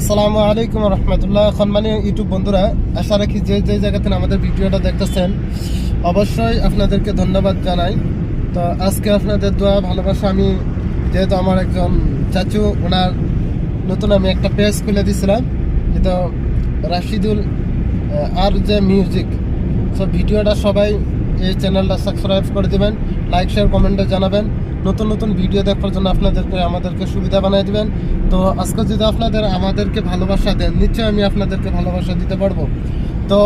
আসসালামু আলাইকুম রহমতুল্লাহ। সম্মানীয় ইউটিউব বন্ধুরা, আশা রাখি যে যে জায়গা থেকে আমাদের ভিডিওটা দেখতেছেন অবশ্যই আপনাদেরকে ধন্যবাদ জানাই। তো আজকে আপনাদের দোয়া ভালোবাসা, আমি যেহেতু আমার একজন চাচু, ওনার নতুন আমি একটা পেজ খুলে দিয়েছিলাম, যেটা রাশিদুল আর যে মিউজিক। সো ভিডিওটা সবাই এই চ্যানেলটা সাবস্ক্রাইব করে দেবেন, লাইক শেয়ার কমেন্টে জানাবেন। নতুন নতুন ভিডিও দেখার জন্য আমাদেরকে সুবিধা বানিয়ে দিবেন। তো আজকে যদি আমাদেরকে ভালোবাসা দেন, নিশ্চয়ই আমি আপনাদেরকে ভালোবাসা দিতে পারবো। তো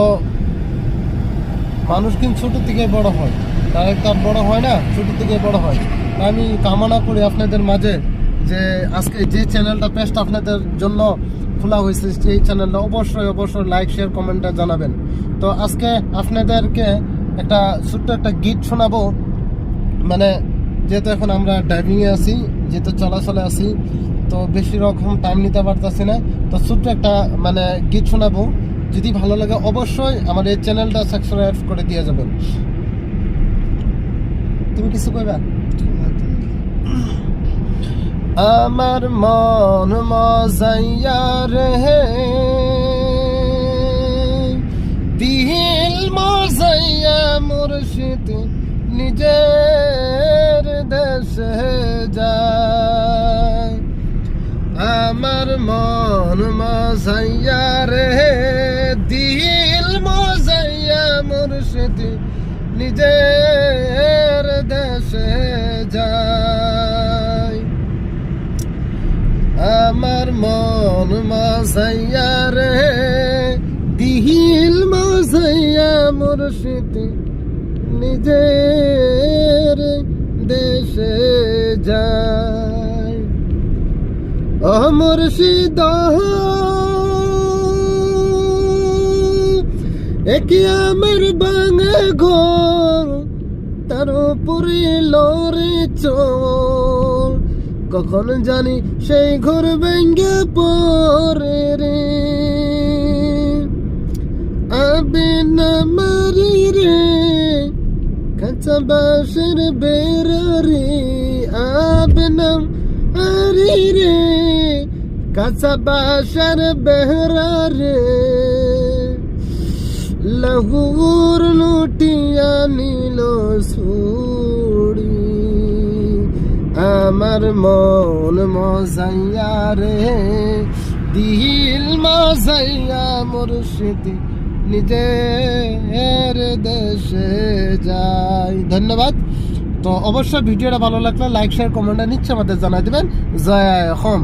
মানুষ কিন্তু ছোটো থেকে বড় হয়, ডাইরেক্ট আর বড় হয় না, ছোটো থেকে বড় হয়। আমি কামনা করি আপনাদের মাঝে যে আজকে যে চ্যানেলটা পেজটা আপনাদের জন্য খোলা হয়েছে, সেই চ্যানেলটা অবশ্যই লাইক শেয়ার কমেন্টে জানাবেন। তো আজকে আপনাদেরকে একটা ছোট্ট একটা গীত শোনাবো। মানে যেহেতু এখন আমরা ড্রাইভিংয়ে আছি, যেহেতু চলাচলে আছি, তো বেশি রকম টাইম নিতে পারতেছি না। তো ছোট্ট একটা মানে গীত শোনাবো, যদি ভালো লাগে অবশ্যই আমার এই চ্যানেলটা সাবস্ক্রাইব করে দিয়ে যাবেন। তুমি কিছু কইবা? আমার মন মজাইয়া রে, দিল মজাইয়া মুর্শিদ নিজের দেশে যায়। আমার মন মজাইয়া রে, দিল মজাইয়া মুর্শিদ নিজের দেশে যায়। আমার মন মজাইয়া রে, দিল মজাইয়া মুর্শিদ নিজের দেশে যায়। ও মুর্শিদ একে আমার ভাঙা ঘর, তার উপরে লড়ে চোর, কখন জানি সেই ঘর ভেঙে পড়ে রে। আবে না মারি রে কাঁচা বাঁশের বেড়া রে, আবে না মারি রে কাঁচা বাঁশের বেড়া রে। লাহুর লুটিয়া নিল ছুড়ি, আমার মন মজাইয়া রে, দিল মজাইয়া মুর্শিদ নিজের দেশে যায়। ধন্যবাদ। তো অবশ্যই ভিডিওটা ভালো লাগলে লাইক শেয়ার কমেন্টে নিচ্ছে আমাদের জানাই দেবেন। জয় হোম।